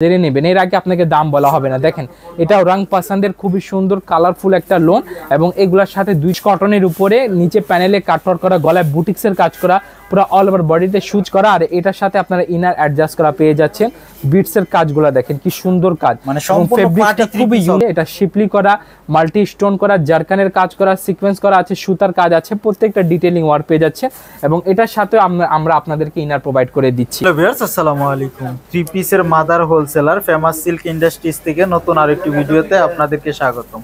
জেনে নেবেন, এর আগে আপনাকে দাম বলা হবে না। দেখেন এটাও রং পছন্দের খুবই সুন্দর কালারফুল একটা লোন, এবং এগুলোর সাথে দুই কটনের উপরে নিচে প্যানেলে কাটওয়ার্ক করা, গলায় বুটিক্সের কাজ করা, পুরো অল ওভার বডিতে সুচ করা, আর এটার সাথে আপনারা ইনার অ্যাডজাস্ট করা পেয়ে যাচ্ছেন। বিটসের কাজগুলো দেখেন কি সুন্দর কাজ, মানে ফেব্রিকটা খুবই ইউনিক। এটা শিপলি করা, মাল্টি স্টোন করা, জারকানের কাজ করা, সিকোয়েন্স করা আছে, সুতার কাজ আছে, প্রত্যেকটা ডিটেইলিং ওয়ার্ক পেয়ে যাচ্ছে, এবং এটার সাথে আমরা আপনাদেরকে ইনার প্রোভাইড করে দিচ্ছি। হ্যালো ভিউয়ার্স, আসসালামু আলাইকুম। থ্রি পিসের mother wholesaler famous silk industries থেকে নতুন আরেকটি ভিডিওতে আপনাদেরকে স্বাগতম।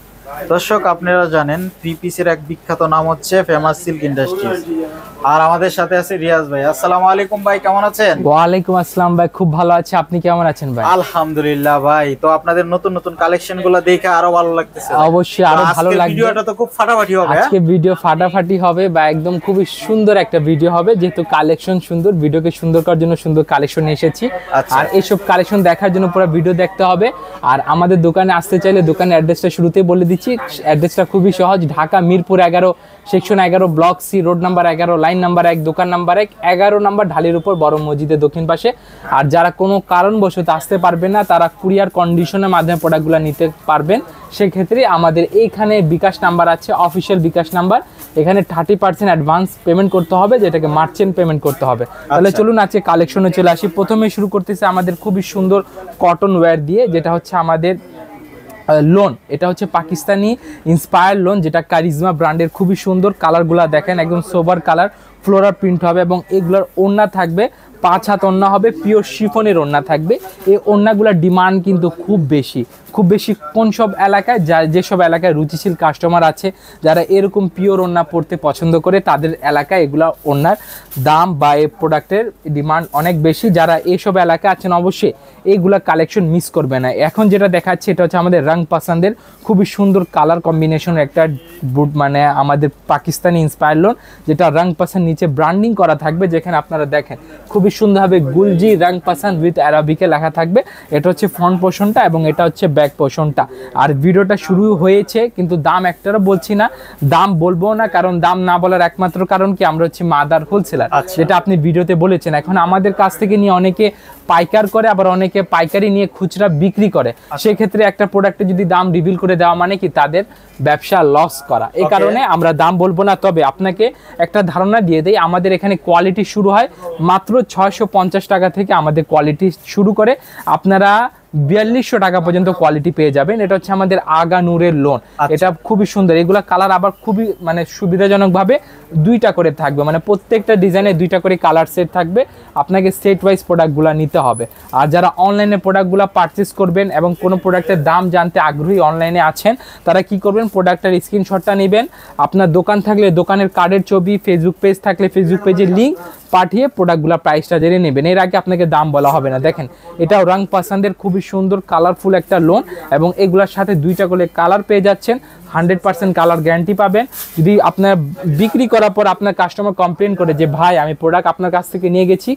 দর্শক, আপনারা জানেন থ্রি পিসের এক বিখ্যাত নাম হচ্ছে ফেমাস সিল্ক ইন্ডাস্ট্রিজ, আর আমাদের সাথে আছে রিয়াজ ভাই। আসসালামু আলাইকুম ভাই, কেমন আছেন? ওয়ালাইকুম আসসালাম ভাই, খুব ভালো আছি, আপনি কেমন আছেন ভাই? আলহামদুলিল্লাহ ভাই। তো আপনাদের নতুন নতুন কালেকশন গুলো দেখে আরো ভালো লাগতেছে। অবশ্যই আরো ভালো লাগবে। ভিডিওটা তো খুব ফাটাফাটি হবে। আজকে ভিডিও ফাটাফাটি হবে বা একদম খুবই সুন্দর একটা ভিডিও হবে, যেহেতু কালেকশন সুন্দর, ভিডিওকে সুন্দর করার জন্য সুন্দর কালেকশন নিয়ে এসেছি। আর এইসব কালেকশন দেখার জন্য পুরো ভিডিও দেখতে হবে। আর আমাদের দোকানে আসতে চাইলে দোকানের অ্যাড্রেসটা শুরুতেই বলে দিচ্ছি। অ্যাড্রেসটা খুবই সহজ, Dhaka Mirpur 11, section 11, block C, road number 11, line number 1, দোকান নাম্বার 1, 11 নাম্বার ঢালির উপর, বড় মসজিদের দক্ষিণ পাশে। আর যারা কোনো কারণবশত আসতে পারবেন না, তারা কুরিয়ার কন্ডিশনের মাধ্যমে প্রোডাক্টগুলো নিতে পারবেন। সেক্ষেত্রে আমাদের এইখানে বিকাশ নাম্বার আছে, অফিসিয়াল বিকাশ নাম্বার। এখানে 30% অ্যাডভান্স পেমেন্ট করতে হবে, যেটাকে মার্চেন্ট পেমেন্ট করতে হবে। তাহলে চলুন আজকে কালেকশনে চলে আসি। প্রথমে শুরু করতেছে আমাদের খুবই সুন্দর কটন ওয়্যার দিয়ে, যেটা হচ্ছে আমাদের লোন। এটা হচ্ছে পাকিস্তানি ইন্সপায়ার লোন, যেটা কারিজমা ব্র্যান্ডের। খুবই সুন্দর কালারগুলা দেখেন, একদম সোবার কালার, ফ্লোরাল প্রিন্ট হবে, এবং এগুলোর ওড়না থাকবে 5 হাত ওড়না হবে, পিওর শিফনের ওড়না থাকবে। এই ওড়নাগুলোর ডিমান্ড কিন্তু খুব বেশি। কোন সব এলাকায়, যেসব এলাকায় রুচিশীল কাস্টমার আছে, যারা এরকম পিওর ওড়না পড়তে পছন্দ করে, তাদের এলাকায় এগুলা ওড়নার দাম বা এই প্রোডাক্টের ডিমান্ড অনেক বেশি। যারা এইসব এলাকায় আছেন অবশ্যই এইগুলা কালেকশন মিস করবে না। এখন যেটা দেখাচ্ছে এটা হচ্ছে আমাদের রং পছন্দের খুবই সুন্দর কালার কম্বিনেশন একটা বুট, মানে আমাদের পাকিস্তানি ইন্সপায়ার লোন, যেটা রং পছন্দ নিচে ব্র্যান্ডিং করা থাকবে। যেখানে আপনারা দেখেন খুবই সুন্দরভাবে গুলজি রং পছন্দ উইথ অ্যারাবিকে লেখা থাকবে। এটা হচ্ছে ফ্রন্ট পোর্শনটা, এবং এটা হচ্ছে ব্যাক পোর্শনটা। আর ভিডিওটা শুরু হয়েছে, কিন্তু দাম একটারও বলছি না, দাম বলবো না, কারণ দাম না বলার একমাত্র কারণ কি, আমরা হচ্ছে মাদার হোলসেলার, যেটা আপনি ভিডিওতে বলেছেন। এখন আমাদের কাছ থেকে নিয়ে অনেকে পাইকার করে, আবার অনেকে পাইকারি নিয়ে খুচরা বিক্রি করে। সেক্ষেত্রে একটা প্রোডাক্টে যদি দাম রিভিল করে দেওয়া মানে কি তাদের ব্যবসা লস করা। এই কারণে আমরা দাম বলবো না। তবে আপনাকে একটা ধারণা দিয়ে দেই, আমাদের এখানে কোয়ালিটি শুরু হয় মাত্র 650 টাকা থেকে। আমাদের কোয়ালিটি শুরু করে আপনারা 4200 টাকা পর্যন্ত কোয়ালিটি পেয়ে যাবেন। এটা হচ্ছে আমাদের আগা নূরের লোন। এটা খুবই সুন্দর। এগুলা কালার আবার খুবই মানে সুবিধাজনক ভাবে 2টা করে থাকবে, মানে প্রত্যেকটা ডিজাইনে 2টা করে কালার সেট থাকবে। আপনাকে সেট ওয়াইজ প্রোডাক্টগুলো নিতে হবে। আর যারা অনলাইনে প্রোডাক্টগুলো পারচেস করবেন এবং কোনো প্রোডাক্টের দাম জানতে আগ্রহী অনলাইনে আছেন, তারা কি করবেন, প্রোডাক্টের স্ক্রিনশটটা নেবেন। আপনার দোকান থাকলে দোকানের কার্ডের ছবি, ফেসবুক পেজ থাকলে ফেসবুক পেজের লিঙ্ক পাঠিয়ে প্রোডাক্টগুলো প্রাইসটা জেনে নেবেন। এর আগে আপনাকে দাম বলা হবে না। দেখেন এটাও রং পছন্দের খুবই সুন্দর কালারফুল একটা লোন, এবং এগুলোর সাথে 2টা করে কালার পেয়ে যাচ্ছেন। 100% কালার গ্যারান্টি পাবেন। যদি আপনার বিক্রি করার পর আপনার কাস্টমার কমপ্লেন করে যে ভাই আমি প্রোডাক্ট আপনার কাছ থেকে নিয়ে গেছি,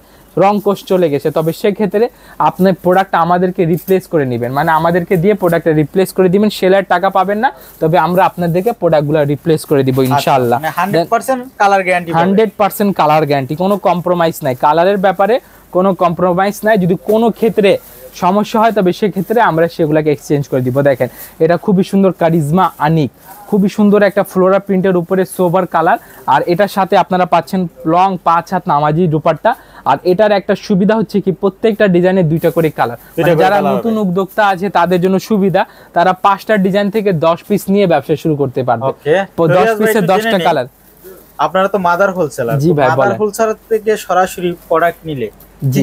রং কোষ চলে গেছে, তবে সেক্ষেত্রে আপনার প্রোডাক্টটা আমাদেরকে রিপ্লেস করে নেবেন, মানে আমাদেরকে দিয়ে প্রোডাক্টটা রিপ্লেস করে দিবেন। সেলার টাকা পাবেন না, তবে আমরা আপনাদেরকে প্রোডাক্টগুলো রিপ্লেস করে দিব ইনশাআল্লাহ। 100% কালার গ্যারান্টি, 100% কালার গ্যারান্টি, কোনো কম্প্রোমাইজ নাই কালারের ব্যাপারে, কোনো কম্প্রোমাইজ নাই। যদি কোনো ক্ষেত্রে সমস্যা হয় তবে সেক্ষেত্রে আমরা সেগুলোকে এক্সচেঞ্জ করে দিব। দেখেন এটা খুবই সুন্দর কারিজমা আনিক, খুবই সুন্দর একটা ফ্লোরা প্রিন্টের উপরে সোভার কালার। আর এটার সাথে আপনারা পাচ্ছেন লং 5 হাত নামাজি দুপাট্টা। আর এটার একটা সুবিধা হচ্ছে কি, প্রত্যেকটা ডিজাইনে 2টা করে কালার। যারা নতুন উদ্যোক্তা আছে তাদের জন্য সুবিধা, তারা 5টা ডিজাইন থেকে 10 পিস নিয়ে ব্যবসা শুরু করতে পারবে। 10 পিসে 10টা কালার। আপনারা তো মাদার হোলসেলার, মাদার হোলসেলার থেকে সরাসরি প্রোডাক্ট নিলে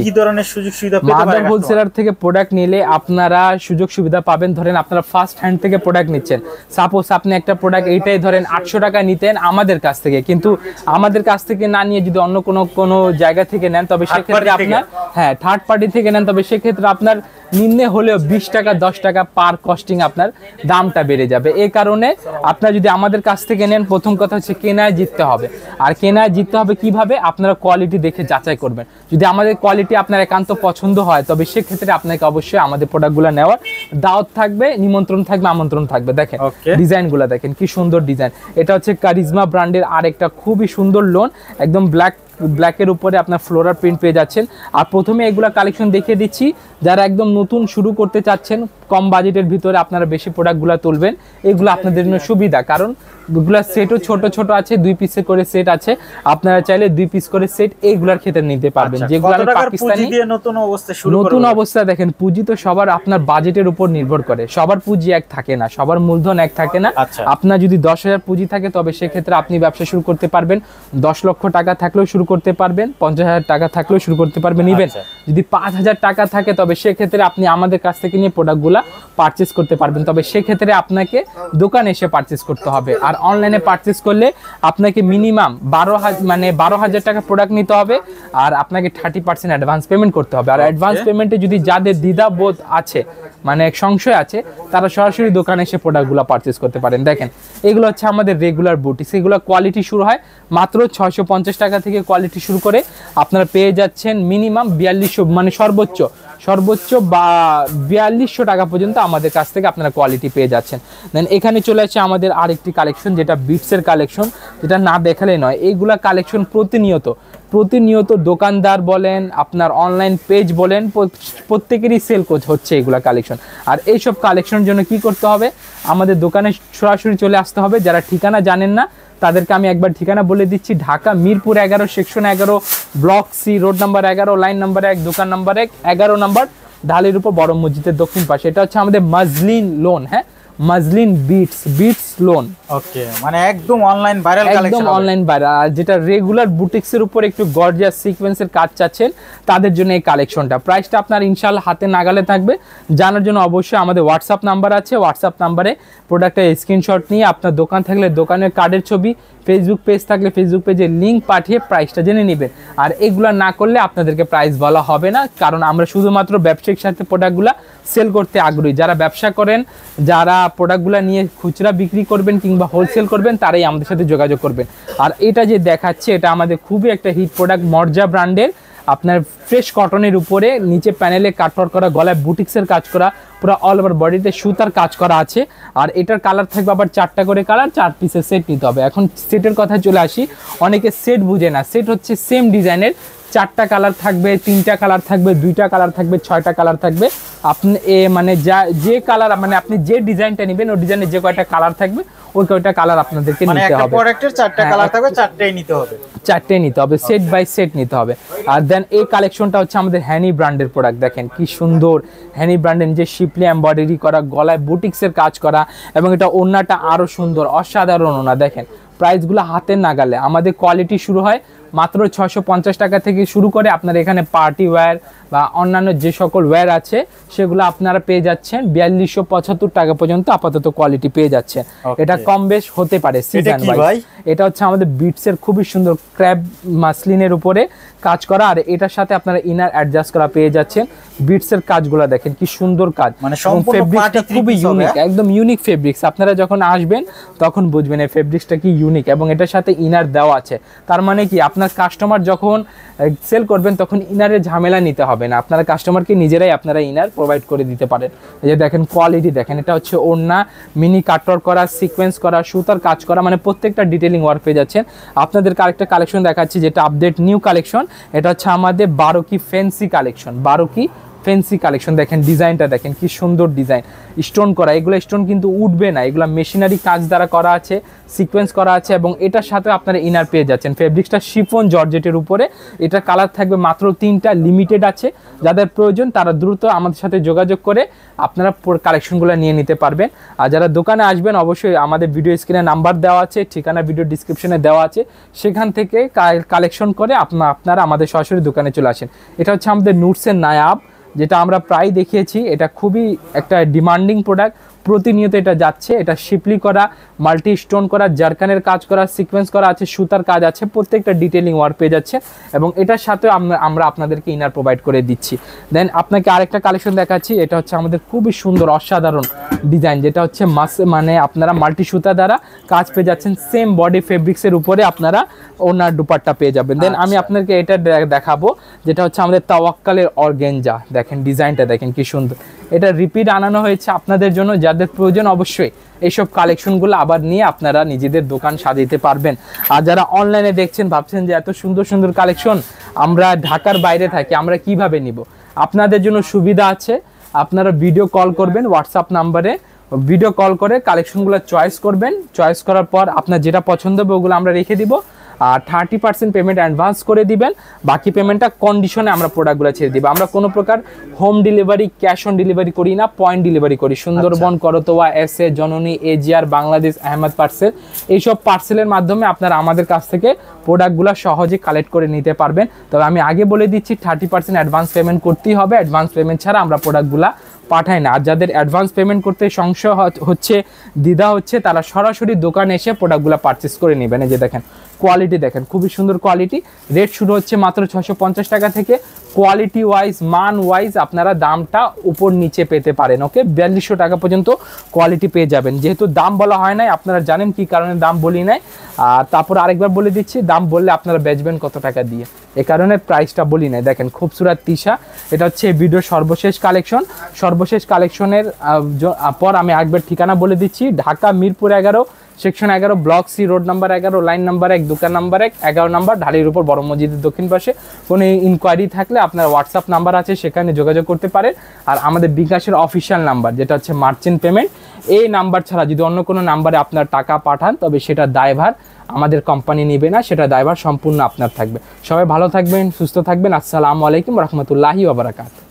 কি ধরনের সুযোগ সুবিধা পেতে পারেন? মাদার হোলসেলার থেকে প্রোডাক্ট নিলে আপনারা সুযোগ সুবিধা পাবেন। ধরেন আপনারা ফার্স্ট হ্যান্ড থেকে প্রোডাক্ট নিচ্ছেন, সাপোজ আপনি একটা প্রোডাক্ট এইটাই ধরেন 800 টাকা নিতেন আমাদের কাছ থেকে, কিন্তু আমাদের কাছ থেকে না নিয়ে যদি অন্য কোনো জায়গা থেকে নেন, তবে সেক্ষেত্রে আপনার থার্ড পার্টি থেকে নেন, তবে সেক্ষেত্রে আপনার নিম্নে হলেও 20 টাকা 10 টাকা পার কস্টিং আপনার দামটা বেড়ে যাবে। এই কারণে আপনারা যদি আমাদের কাছ থেকে নেন, প্রথম কথা হচ্ছে কেনায় জিততে হবে। আর কেনায় জিততে হবে কিভাবে, আপনারা কোয়ালিটি দেখে যাচাই করবেন। যদি আমাদের কোয়ালিটি আপনার একান্ত পছন্দ হয়, তবে সেক্ষেত্রে আপনাকে অবশ্যই আমাদের প্রোডাক্টগুলো নেওয়ার দাওয়াত থাকবে, নিমন্ত্রণ থাকবে, আমন্ত্রণ থাকবে। দেখেন ডিজাইনগুলো দেখেন কি সুন্দর ডিজাইন। এটা হচ্ছে কারিজমা ব্র্যান্ডের আরেকটা খুবই সুন্দর লোন, একদম ব্ল্যাক ব্ল্যাকের উপরে আপনার ফ্লোরাল প্রিন্ট পেয়ে যাচ্ছেন। আর প্রথমে এগুলা কালেকশন দেখিয়ে দিচ্ছি, যারা একদম নতুন শুরু করতে চাচ্ছেন, কম বাজেটের ভিতরে আপনারা বেশি প্রোডাক্টগুলো তুলবেন, এগুলো আপনাদের জন্য সুবিধা। কারণ এগুলা সেটও ছোট ছোট আছে, 2 পিসে করে সেট আছে, আপনারা চাইলে 2 পিস করে সেট এইগুলার ক্ষেত্রে নিতে পারবেন। যেগুলো পাকিস্তানি নতুন অবস্থা দেখেন, পুঁজি তো সবার আপনার বাজেটের উপর নির্ভর করে, সবার পুঁজি এক থাকে না, সবার মূলধন এক থাকে না। আপনার যদি 10,000 পুঁজি থাকে তবে সেক্ষেত্রে আপনি ব্যবসা শুরু করতে পারবেন, 10 লক্ষ টাকা থাকলেও শুরু করতে পারবেন, 50,000 টাকা থাকলেও শুরু করতে পারবেন। ইভেন যদি 5,000 টাকা থাকে তবে সেক্ষেত্রে আপনি আমাদের কাছ থেকে নিয়ে প্রোডাক্টগুলো পারচেস করতে পারবেন। তবে সেক্ষেত্রে আপনাকে দোকানে এসে পারচেস করতে হবে। আর অনলাইনে পারচেস করলে আপনাকে মিনিমাম 12,000 টাকা প্রোডাক্ট নিতে হবে, আর আপনাকে 30% অ্যাডভান্স পেমেন্ট করতে হবে। আর অ্যাডভান্স পেমেন্টে যদি যাদের দ্বিধাবোধ আছে, মানে সংশয় আছে, তারা সরাসরি দোকানে এসে প্রোডাক্টগুলো পারচেস করতে পারেন। দেখেন এগুলো হচ্ছে আমাদের রেগুলার বুটিক্স, এগুলো কোয়ালিটি শুরু হয় মাত্র 650 টাকা থেকে, কোয়ালিটি শুরু করে আপনারা পেয়ে যাচ্ছেন মিনিমাম 4200, মানে সর্বোচ্চ 4200 টাকা পর্যন্ত আমাদের কাছ থেকে আপনারা কোয়ালিটি পেয়ে যাচ্ছেন। দেন এখানে চলে আসছে আমাদের আরেকটি কালেকশন, যেটা বিটসের কালেকশন, যেটা না দেখালে নয়। এইগুলা কালেকশন প্রতিনিয়ত দোকানদার বলেন, আপনার অনলাইন পেজ বলেন, প্রত্যেকেরই সেল হচ্ছে এগুলা কালেকশন। আর এইসব কালেকশনের জন্য কি করতে হবে, আমাদের দোকানে সরাসরি চলে আসতে হবে। যারা ঠিকানা জানেন না তাদেরকে আমি একবার ঠিকানা বলে দিচ্ছি, Dhaka Mirpur 11, section 11, block C, road number 11, line number 1, দোকান নাম্বার 1, 11 নম্বর, ঢালের উপর, বড় মসজিদের দক্ষিণ পাশে। এটা হচ্ছে আমাদের মজলিন লোন, হ্যাঁ মজলিন বিটস লোন। ওকে, মানে একদম অনলাইন ভাইরাল কালেকশন, একদম অনলাইন ভাইরাল। আর যেটা রেগুলার বুটিক্সের উপর একটু গর্জিয়াস সিকোয়েন্সের কাজ চাচ্ছেন তাদের জন্য এই কালেকশনটা, প্রাইসটা আপনার ইনশাআল্লাহ হাতে নাগালে থাকবে। জানার জন্য অবশ্যই আমাদের হোয়াটসঅ্যাপ নাম্বার আছে, হোয়াটসঅ্যাপ নাম্বারে প্রোডাক্টের স্ক্রিনশট নিয়ে, আপনার দোকান থাকলে দোকানের কার্ডের ছবি, ফেসবুক পেজ থাকলে ফেসবুক পেজে লিঙ্ক পাঠিয়ে প্রাইসটা জেনে নেবেন। আর এগুলো না করলে আপনাদেরকে প্রাইস বলা হবে না, কারণ আমরা শুধুমাত্র ব্যবসায়িক সাথে প্রোডাক্টগুলো সেল করতে আগ্রহী। যারা ব্যবসা করেন, যারা প্রোডাক্টগুলো নিয়ে খুচরা বিক্রি করবেন কিংবা হোলসেল করবেন, তারাই আমাদের সাথে যোগাযোগ করবেন। আর এটা যে দেখাচ্ছে, এটা আমাদের খুবই একটা হিট প্রোডাক্ট, মর্জা ব্র্যান্ডের, আপনার ফ্রেশ কটনের উপরে নিচে প্যানেলে কাটওয়ার্ক করা, গলায় বুটিক্সের কাজ করা, পুরো অল ওভার বডিতে সুতার কাজ করা আছে। আর এটার কালার থাকবে আবার 4টা করে কালার, 4 পিসের সেট নিতে হবে। এখন সেটের কথা চলে আসি, অনেকে সেট বুঝে না। সেট হচ্ছে সেম ডিজাইনের 4টা কালার থাকবে, 3টা কালার থাকবে, 2টা কালার থাকবে, 6টা কালার থাকবে। আপনি মানে যে কালার, মানে আপনি যে ডিজাইনটা নেবেন ওই ডিজাইনের যে কয়টা কালার থাকবে ওই কয়টা কালার আপনাদেরকে নিতে হবে। প্রোডাক্টের 4টা কালার থাকবে, 4টাই নিতে হবে, 4টে নিতে হবে, সেট বাই সেট নিতে হবে। আর দেন এই কালেকশনটা হচ্ছে আমাদের হ্যানি ব্র্যান্ডের প্রোডাক্ট। দেখেন কি সুন্দর হ্যানি ব্র্যান্ডের যে শিপলি এমব্রয়ডারি করা, গলায় বুটিক্সের কাজ করা, এবং এটা ওড়নাটা আরো সুন্দর, অসাধারণ ওড়না। দেখেন প্রাইসগুলো হাতের নাগালে। আমাদের কোয়ালিটি শুরু হয় মাত্র 650 টাকা থেকে শুরু করে, আপনার এখানে পার্টি ওয়্যার বা অন্যান্য যে সকল ওয়্যার আছে সেগুলো আপনারা পেয়ে যাচ্ছেন 4275 টাকা পর্যন্ত আপাতত কোয়ালিটি পেয়ে যাচ্ছে। এটা কম বেশ হতে পারে সিজন ওয়াইজ। এটা হচ্ছে আমাদের বিটসের খুবই সুন্দর ক্র্যাব মাসলিনের উপরে কাজ করা, আর এটার সাথে আপনারা ইনার অ্যাডজাস্ট করা পেয়ে যাচ্ছেন। বিটসের কাজগুলো দেখেন কি সুন্দর কাজ, মানে সম্পূর্ণ ফেব্রিকটা খুবই ইউনিক, একদম ইউনিক ফেব্রিক্স। আপনারা যখন আসবেন তখন বুঝবেন এই ফেব্রিক্সটা কি ইউনিক, এবং এটার সাথে ইনার দেওয়া আছে। তার মানে কি, আপনার কাস্টমার যখন সেল করবেন তখন ইনারের ঝামেলা নিতে হবে না, আপনারা কাস্টমারকে নিজেরাই আপনারা ইনার প্রোভাইড করে দিতে পারেন। এই যে দেখেন কোয়ালিটি দেখেন, এটা হচ্ছে ওড়না মিনি কাটওয়ার্ক করা, সিকোয়েন্স করা, সুতার কাজ করা, মানে প্রত্যেকটা ডিটেইলিং ওয়ার্ক পেয়ে যাচ্ছেন। আপনাদেরকে আরেকটা কালেকশন দেখাচ্ছি যেটা আপডেট নিউ কালেকশন। এটা হচ্ছে আমাদের 12 কি ফ্যান্সি কালেকশন, 12 কি ফ্যান্সি কালেকশন। দেখেন ডিজাইনটা দেখেন কি সুন্দর ডিজাইন, স্টোন করা। এগুলো স্টোন কিন্তু উঠবে না, এগুলো মেশিনারি কাজ দ্বারা করা আছে, সিকোয়েন্স করা আছে, এবং এটার সাথে আপনারা ইনার পেয়ে যাচ্ছেন। ফেব্রিক্সটা শিফন জর্জেটের উপরে, এটা কালার থাকবে মাত্র 3টা, লিমিটেড আছে। যাদের প্রয়োজন তারা দ্রুত আমাদের সাথে যোগাযোগ করে আপনারা কালেকশনগুলো নিয়ে নিতে পারবেন। আর যারা দোকানে আসবেন অবশ্যই আমাদের ভিডিও স্ক্রিনে নাম্বার দেওয়া আছে, ঠিকানা ভিডিও ডিসক্রিপশনে দেওয়া আছে, সেখান থেকে কালেকশন করে আপনারা আমাদের সরাসরি দোকানে চলে আসেন। এটা হচ্ছে আমাদের নুটসের নায়াব, যেটা আমরা প্রায় দেখিয়েছি। এটা খুবই একটা ডিমান্ডিং প্রোডাক্ট, প্রতিনিয়ত এটা যাচ্ছে। এটা শিপলি করা, মাল্টি স্টোন করা, জারকানের কাজ করা, সিকোয়েন্স করা আছে, সুতার কাজ আছে, প্রত্যেকটা ডিটেইলিং ওয়ার্ক পেয়ে যাচ্ছে, এবং এটার সাথেও আমরা আপনাদেরকে ইনার প্রোভাইড করে দিচ্ছি। দেন আপনাকে আরেকটা কালেকশন দেখাচ্ছি। এটা হচ্ছে আমাদের খুবই সুন্দর অসাধারণ ডিজাইন, যেটা হচ্ছে মানে আপনারা মাল্টি সুতা দ্বারা কাজ পেয়ে যাচ্ছেন, সেম বডি ফেব্রিক্সের উপরে আপনারা ওনার দুপাট্টা পেয়ে যাবেন। দেন আমি আপনাদেরকে এটা দেখাবো, যেটা হচ্ছে আমাদের তাওয়াক্কালের অর্গেঞ্জা। দেখেন ডিজাইনটা দেখেন কি সুন্দর, এটা রিপিট আনানো হয়েছে আপনাদের জন্য, যাদের প্রয়োজন অবশ্যই এইসব কালেকশনগুলো আবার নিয়ে আপনারা নিজেদের দোকান সাজাতে পারবেন। আর যারা অনলাইনে দেখছেন ভাবছেন যে এত সুন্দর সুন্দর কালেকশন আমরা ঢাকার বাইরে থাকি, আমরা কিভাবে নিব, আপনাদের জন্য সুবিধা আছে। আপনারা ভিডিও কল করবেন হোয়াটসঅ্যাপ নাম্বারে, ভিডিও কল করে কালেকশনগুলো চয়েস করবেন। চয়েস করার পর আপনার যেটা পছন্দ হবে ওগুলো আমরা রেখে দিব, আর 30% পেমেন্ট অ্যাডভান্স করে দিবেন, বাকি পেমেন্টটা কন্ডিশনে আমরা প্রোডাক্টগুলো ছেড়ে দিব। আমরা কোনো প্রকার home delivery, cash on delivery করি না, পয়েন্ট ডেলিভারি করি। সুন্দরবন, করতোয়া, এসএ, জননী, এজিআর, বাংলাদেশ, আহমেদ পার্সেল, এইসব পার্সেলের মাধ্যমে আপনারা আমাদের কাছ থেকে প্রোডাক্টগুলো সহজে কালেক্ট করে নিতে পারবেন। তবে আমি আগে বলে দিচ্ছি 30% অ্যাডভান্স পেমেন্ট করতেই হবে, অ্যাডভান্স পেমেন্ট ছাড়া আমরা প্রোডাক্টগুলো পাঠায় না। আর যাদের অ্যাডভান্স পেমেন্ট করতে সংশয় হচ্ছে, দ্বিধা হচ্ছে, তারা সরাসরি দোকানে এসে প্রোডাক্টগুলো পারচেস করে নেবেন। এই যে দেখেন কোয়ালিটি দেখেন, খুবই সুন্দর কোয়ালিটি। রেট শুরু হচ্ছে মাত্র 650 টাকা থেকে। কোয়ালিটি ওয়াইজ, মান ওয়াইজ আপনারা দামটা উপর নিচে পেতে পারেন। ওকে, 4200 টাকা পর্যন্ত কোয়ালিটি পেয়ে যাবেন। যেহেতু দাম বলা হয় নাই, আপনারা জানেন কি কারণে দাম বলি নাই। আর তারপর আরেকবার বলে দিচ্ছি, দাম বললে আপনারা বেচবেন কত টাকা দিয়ে, এ কারণে প্রাইসটা বলি নাই। দেখেন খুবসুরত তিশা, এটা হচ্ছে ভিডিওর সর্বশেষ কালেকশন। সর্বশেষ কালেকশনের পর আমি একবার ঠিকানা বলে দিচ্ছি, Dhaka Mirpur 11, section 11, block C, road number 11, line number 1, দোকান নাম্বার 1, 11 নাম্বার, ঢালির উপর, বড় মসজিদের দক্ষিণ পাশে। কোনো ইনকোয়ারি থাকলে আপনার হোয়াটসঅ্যাপ নাম্বার আছে, সেখানে যোগাযোগ করতে পারেন। আর আমাদের বিকাশের অফিসিয়াল নাম্বার যেটা হচ্ছে মার্চেন্ট পেমেন্ট, এই নাম্বার ছাড়া যদি অন্য কোনো নাম্বারে আপনার টাকা পাঠান তবে সেটা দায়ভার আমাদের কোম্পানি নেবে না, সেটা দায়ভার সম্পূর্ণ আপনার থাকবে। সবাই ভালো থাকবেন, সুস্থ থাকবেন। আসসালামু আলাইকুম রহমতুল্লাহি ওয়া বারাকাতুহু।